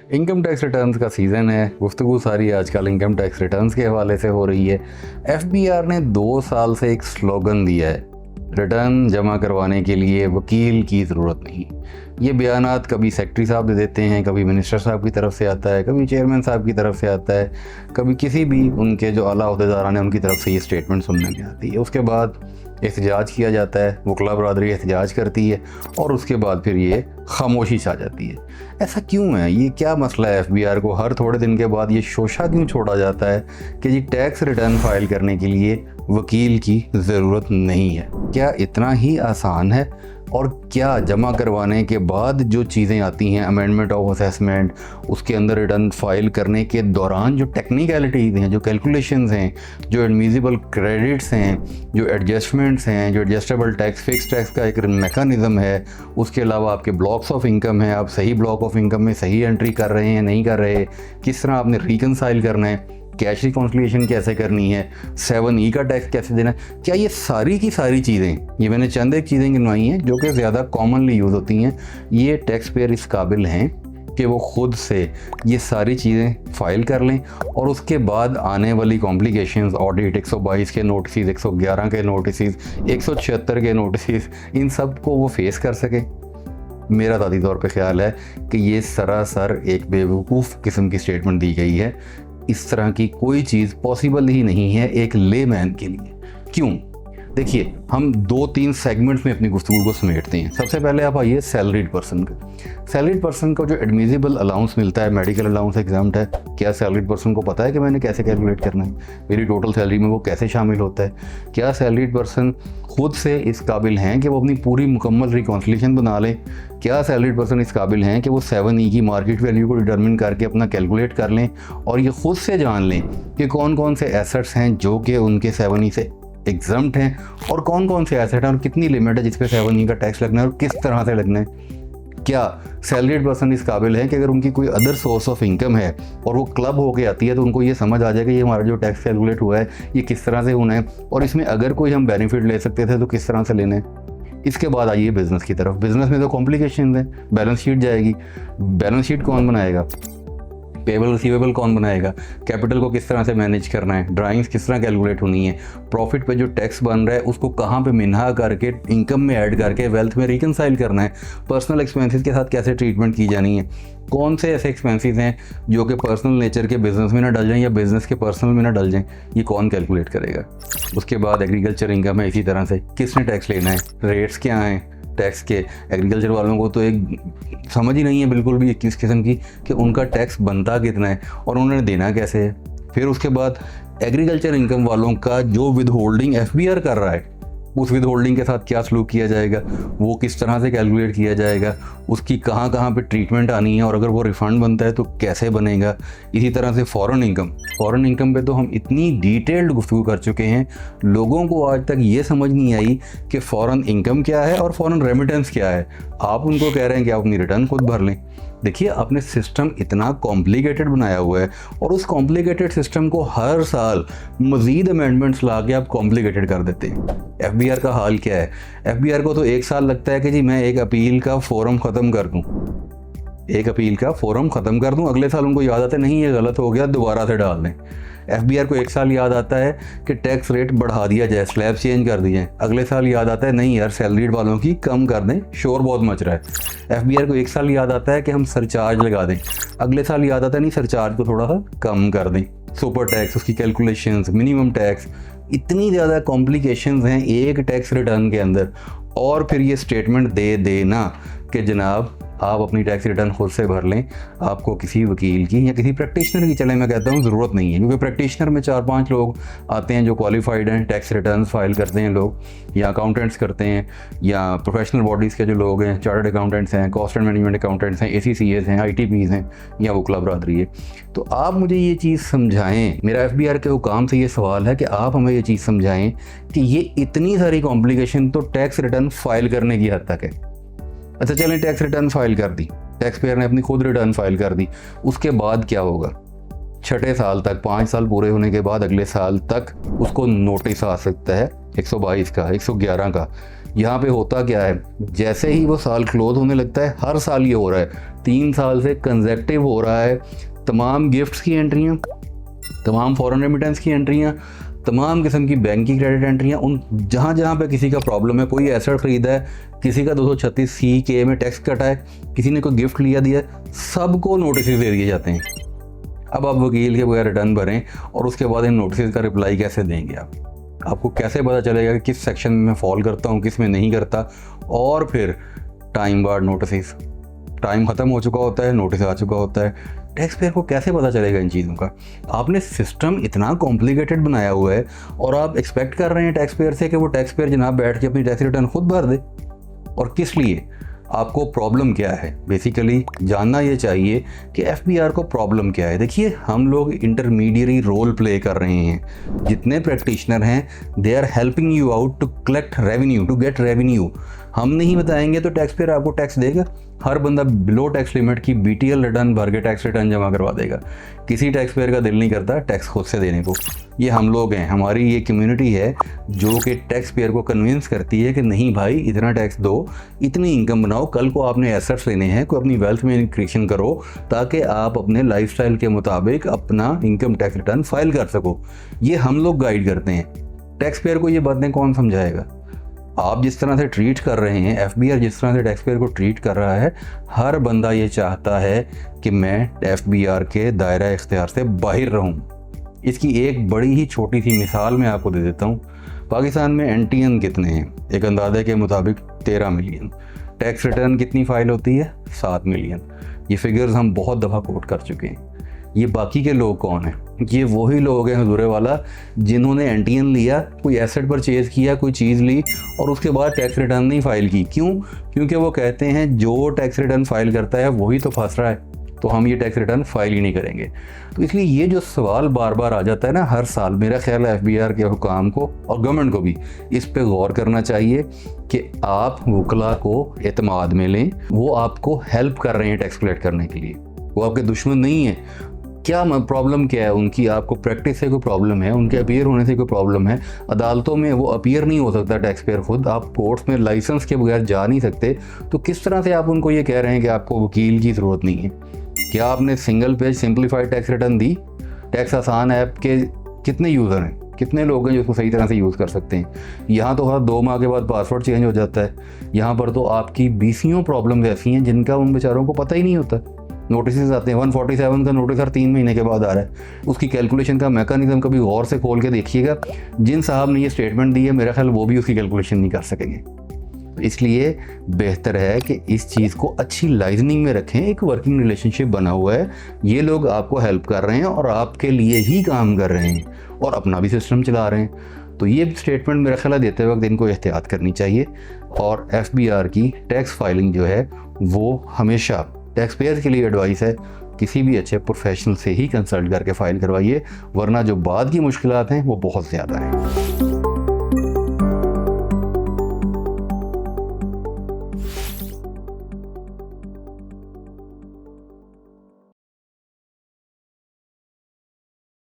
Income tax returns का season है। गुफ्तगू सारी आजकल इनकम टैक्स रिटर्न्स के हवाले से हो रही है। एफबीआर ने 2 साल से एक स्लोगन दिया है, रिटर्न जमा करवाने के लिए वकील की ज़रूरत नहीं। ये बयानात कभी सेक्रेटरी साहब दे देते हैं, कभी मिनिस्टर साहब की तरफ से आता है, कभी चेयरमैन साहब की तरफ से आता है, कभी किसी भी उनके जो आला अहदेदारान हैं उनकी तरफ से ये स्टेटमेंट सुनने में आती है। उसके बाद एहतजाज किया जाता है, वकला बरादरी एहतजाज करती है और उसके बाद फिर ये खामोशी छा जाती है। ऐसा क्यों है? ये क्या मसला है? एफबीआर को हर थोड़े दिन के बाद ये शोशा क्यों छोड़ा जाता है कि जी टैक्स रिटर्न फाइल करने के लिए वकील की ज़रूरत नहीं है? क्या इतना ही आसान है? और क्या जमा करवाने के बाद जो चीज़ें आती हैं, अमेंडमेंट ऑफ असेसमेंट, उसके अंदर रिटर्न फाइल करने के दौरान जो टेक्निकलिटीज़ हैं, जो कैलकुलेशंस हैं, जो एडमिसिबल क्रेडिट्स हैं, जो एडजस्टमेंट्स हैं, जो एडजस्टेबल टैक्स, फिक्स टैक्स का एक मेकानिज़म है, उसके अलावा आपके ब्लॉक्स ऑफ इनकम है, आप सही ब्लॉक ऑफ इनकम में सही एंट्री कर रहे हैं नहीं कर रहे, किस तरह आपने रिकनसाइल करना है, कैश रिकॉन्सिलिएशन कैसे करनी है, 7E का टैक्स कैसे देना है, क्या ये सारी की सारी चीज़ें, ये मैंने चंद एक चीज़ें गिनवाई हैं जो कि ज़्यादा कॉमनली यूज़ होती हैं, ये टैक्स पेयर इस काबिल हैं कि वो ख़ुद से ये सारी चीज़ें फ़ाइल कर लें और उसके बाद आने वाली कॉम्प्लिकेशंस, ऑडिट, 122 के नोटिस, 111 के नोटिस, 176 के नोटिस, इन सब को वो फेस कर सकें? मेरा ज़ाती तौर पे ख्याल है कि ये सरासर एक बेवकूफ़ किस्म की स्टेटमेंट दी गई है। इस तरह की कोई चीज़ पॉसिबल ही नहीं है एक लेमैन के लिए। क्यों? देखिए, हम 2-3 सेगमेंट्स में अपनी गुफ्तगू को समेटते हैं। सबसे पहले आप आइए सैलरीड पर्सन का। सैलरीड पर्सन को जो एडमिसिबल अलाउंस मिलता है, मेडिकल अलाउंस एग्जाम्प्ट है, क्या सैलरीड पर्सन को पता है कि मैंने कैसे कैलकुलेट करना है, मेरी टोटल सैलरी में वो कैसे शामिल होता है? क्या सैलरीड पर्सन खुद से इस काबिल हैं कि वो अपनी पूरी मुकम्मल रिकॉन्सिलिएशन बना लें? क्या सैलरीड पर्सन इस काबिल हैं कि वो 7E की मार्केट वैल्यू को डिटरमिन करके अपना कैलकुलेट कर लें और ये खुद से जान लें कि कौन कौन से एसेट्स हैं जो कि उनके 7E से एग्जम्प्ट हैं और कौन कौन से एसेट हैं और कितनी लिमिट है जिस पे 7E का टैक्स लगना है और किस तरह से लगना है? क्या सैलरीड पर्सन इस काबिल है कि अगर उनकी कोई अदर सोर्स ऑफ इनकम है और वो क्लब होके आती है तो उनको ये समझ आ जाएगा ये हमारा जो टैक्स कैलकुलेट हुआ है ये किस तरह से होना है और इसमें अगर कोई हम बेनिफिट ले सकते थे तो किस तरह से लेना है? इसके बाद आइए बिज़नेस की तरफ। बिज़नेस में तो कॉम्प्लिकेशन है, बैलेंस शीट जाएगी, बैलेंस शीट कौन बनाएगा, पेबल रिसीवेबल कौन बनाएगा, कैपिटल को किस तरह से मैनेज करना है, ड्राइंग्स किस तरह कैलकुलेट होनी है, प्रॉफिट पे जो टैक्स बन रहा है उसको कहाँ पे मिन्हा करके इनकम में ऐड करके वेल्थ में रिकनसाइल करना है, पर्सनल एक्सपेंसेस के साथ कैसे ट्रीटमेंट की जानी है, कौन से ऐसे एक्सपेंसेस हैं जो कि पर्सनल नेचर के बिजनेस में ना डल जाएं या बिजनेस के पर्सनल में ना डल जाएं, ये कौन कैलकुलेट करेगा? उसके बाद एग्रीकल्चर इनकम है, इसी तरह से किसने टैक्स लेना है, रेट्स क्या हैं टैक्स के। एग्रीकल्चर वालों को तो एक समझ ही नहीं है बिल्कुल भी किस किस्म की कि उनका टैक्स बनता कितना है और उन्होंने देना कैसे है। फिर उसके बाद एग्रीकल्चर इनकम वालों का जो विद होल्डिंग एफबीआर कर रहा है उस विद होल्डिंग के साथ क्या सलूक किया जाएगा, वो किस तरह से कैलकुलेट किया जाएगा, उसकी कहाँ कहाँ पे ट्रीटमेंट आनी है और अगर वो रिफ़ंड बनता है तो कैसे बनेगा। इसी तरह से फ़ॉरेन इनकम पे तो हम इतनी डिटेल्ड गुफ्तगू कर चुके हैं, लोगों को आज तक ये समझ नहीं आई कि फ़ॉरेन इनकम क्या है और फ़ॉरेन रेमिटेंस क्या है। आप उनको कह रहे हैं कि आप अपनी रिटर्न खुद भर लें। देखिए, आपने सिस्टम इतना कॉम्प्लिकेटेड बनाया हुआ है और उस कॉम्प्लिकेटेड सिस्टम को हर साल मज़ीद अमेंडमेंट्स ला के आप कॉम्प्लिकेटेड कर देते हैं। एफबीआर का हाल क्या है? एफबीआर को तो 1 साल लगता है कि जी मैं एक अपील का फोरम ख़त्म कर दूं, अगले साल उनको याद आता है नहीं ये गलत हो गया, दोबारा से डाल दें। एफबीआर को 1 साल याद आता है कि टैक्स रेट बढ़ा दिया जाए, स्लैब चेंज कर दिए, अगले साल याद आता है नहीं यार सैलरीड वालों की कम कर दें, शोर बहुत मच रहा है। एफबीआर को 1 साल याद आता है कि हम सरचार्ज लगा दें, अगले साल याद आता है नहीं सरचार्ज को थोड़ा सा कम कर दें। सुपर टैक्स, उसकी कैलकुलेशंस, मिनिमम टैक्स, इतनी ज़्यादा कॉम्प्लिकेशंस हैं एक टैक्स रिटर्न के अंदर। और फिर ये स्टेटमेंट दे देना कि जनाब आप अपनी टैक्स रिटर्न खुद से भर लें, आपको किसी वकील की या किसी प्रैक्टिशनर की, चले मैं कहता हूँ ज़रूरत नहीं है, क्योंकि प्रैक्टिशनर में 4-5 लोग आते हैं जो क्वालिफाइड हैं, टैक्स रिटर्न फाइल करते हैं लोग, या अकाउंटेंट्स करते हैं, या प्रोफेशनल बॉडीज़ के जो लोग हैं, चार्टर्ड अकाउंटेंट्स हैं, कॉस्ट एंड मैनेजमेंट अकाउंटेंट्स हैं, ACCAs हैं, ITPs हैं, या वकला बरादरी है। तो आप मुझे ये चीज़ समझाएँ, मेरा एफबीआर के हुकाम से ये सवाल है कि आप हमें ये चीज़ समझाएँ कि ये इतनी सारी कॉम्प्लिकेशन तो टैक्स रिटर्न फाइल करने की हद तक है। अच्छा चलें, टैक्स रिटर्न फाइल कर दी, टैक्स पेयर ने अपनी खुद रिटर्न फाइल कर दी, उसके बाद क्या होगा? 6ठे साल तक, 5 साल पूरे होने के बाद अगले साल तक उसको नोटिस आ सकता है 122 का, 111 का यहाँ पे होता क्या है, जैसे ही वो साल क्लोज होने लगता है, हर साल ये हो रहा है, 3 साल से कंसेक्टिव हो रहा है, तमाम गिफ्ट्स की एंट्रियाँ, तमाम फॉरेन रेमिटेंस की एंट्रियाँ, तमाम किस्म की बैंक की क्रेडिट एंट्रियाँ, उन जहाँ जहाँ पे किसी का प्रॉब्लम है, कोई एसेट खरीदा है, किसी का 236C में टैक्स कटा है, किसी ने कोई गिफ्ट लिया दिया है, सबको नोटिस दे दिए जाते हैं। अब आप वकील के बगैर रिटर्न भरें और उसके बाद इन नोटिस का रिप्लाई कैसे देंगे आपको कैसे पता चलेगा कि किस सेक्शन में फॉल करता हूँ, किस में नहीं करता। और फिर टाइम बार्ड नोटिस, टाइम ख़त्म हो चुका होता है, नोटिस आ चुका होता है, टैक्स पेयर को कैसे पता चलेगा इन चीज़ों का। आपने सिस्टम इतना कॉम्प्लिकेटेड बनाया हुआ है और आप एक्सपेक्ट कर रहे हैं टैक्स पेयर से कि वो टैक्स पेयर जनाब बैठ के अपनी टैक्स रिटर्न खुद भर दे। और किस लिए, आपको प्रॉब्लम क्या है, बेसिकली जानना ये चाहिए कि एफबीआर को प्रॉब्लम क्या है। देखिए, हम लोग इंटरमीडियरी रोल प्ले कर रहे हैं, जितने प्रैक्टिशनर हैं they are helping you out to collect revenue, to get revenue. हम नहीं बताएंगे तो टैक्स पेयर आपको टैक्स देगा। हर बंदा बिलो टैक्स लिमिट की BTL रिटर्न भर के टैक्स रिटर्न जमा करवा देगा। किसी टैक्स पेयर का दिल नहीं करता टैक्स खुद से देने को। ये हम लोग हैं, हमारी ये कम्युनिटी है जो कि टैक्स पेयर को कन्विंस करती है कि नहीं भाई, इतना टैक्स दो, इतनी इनकम बनाओ, कल को आपने एसेट्स लेने हैं, कोई अपनी वेल्थ में इंक्रीशन करो ताकि आप अपने लाइफस्टाइल के मुताबिक अपना इनकम टैक्स रिटर्न फाइल कर सको। ये हम लोग गाइड करते हैं। टैक्स पेयर को ये बातें कौन समझाएगा। आप जिस तरह से ट्रीट कर रहे हैं, एफबीआर जिस तरह से टैक्स पेयर को ट्रीट कर रहा है, हर बंदा ये चाहता है कि मैं एफबीआर के दायरा इख्तियार से बाहर रहूं। इसकी एक बड़ी ही छोटी सी मिसाल मैं आपको दे देता हूँ। पाकिस्तान में एनटीएन कितने हैं, एक अंदाजे के मुताबिक 13 मिलियन। टैक्स रिटर्न कितनी फाइल होती है, 7 मिलियन। ये फिगर्स हम बहुत दफ़ा कोट कर चुके हैं। ये बाकी के लोग कौन हैं, ये वही लोग हैं हुजूर वाला जिन्होंने एनटीएन लिया, कोई एसेट परचेज़ किया, कोई चीज़ ली और उसके बाद टैक्स रिटर्न नहीं फाइल की। क्यों? क्योंकि वो कहते हैं जो टैक्स रिटर्न फाइल करता है वही तो फंस रहा है, तो हम ये टैक्स रिटर्न फाइल ही नहीं करेंगे। तो इसलिए ये जो सवाल बार बार आ जाता है ना हर साल, मेरा ख्याल है एफबीआर के हुकाम को और गवर्नमेंट को भी इस पे गौर करना चाहिए कि आप वकला को एतमाद में लें। वो आपको हेल्प कर रहे हैं टैक्स कलेक्ट करने के लिए, वो आपके दुश्मन नहीं है। क्या प्रॉब्लम क्या है उनकी, आपको प्रैक्टिस से कोई प्रॉब्लम है, उनके अपीयर होने से कोई प्रॉब्लम है, अदालतों में वो अपीयर नहीं हो सकता टैक्स पेयर खुद, आप कोर्ट्स में लाइसेंस के बगैर जा नहीं सकते, तो किस तरह से आप उनको ये कह रहे हैं कि आपको वकील की ज़रूरत नहीं है। क्या आपने single page simplified tax return दी? टैक्स आसान ऐप के कितने यूज़र हैं, कितने लोग हैं जो उसको सही तरह से यूज़ कर सकते हैं? यहाँ तो हर 2 माह के बाद पासवर्ड चेंज हो जाता है। यहाँ पर तो आपकी 20 प्रॉब्लम ऐसी हैं जिनका उन बेचारों को पता ही नहीं होता। नोटिस आते हैं, 147 का नोटिस हर 3 महीने के बाद आ रहा है। उसकी कैलकुलेशन का मैकेनिज्म कभी गौर से खोल के देखिएगा। जिन साहब ने ये स्टेटमेंट दी है, मेरा ख्याल वो भी उसकी कैलकुलेशन नहीं कर सकेंगे। इसलिए बेहतर है कि इस चीज़ को अच्छी लाइजनिंग में रखें। एक वर्किंग रिलेशनशिप बना हुआ है, ये लोग आपको हेल्प कर रहे हैं और आपके लिए ही काम कर रहे हैं और अपना भी सिस्टम चला रहे हैं। तो ये स्टेटमेंट मेरा ख्याल देते वक्त इनको एहतियात करनी चाहिए। और एफबीआर की टैक्स फाइलिंग जो है वो हमेशा टैक्स पेयर के लिए एडवाइस है, किसी भी अच्छे प्रोफेशनल से ही कंसल्ट करके फ़ाइल करवाइए, वरना जो बाद की मुश्किलात हैं वो बहुत ज़्यादा हैं।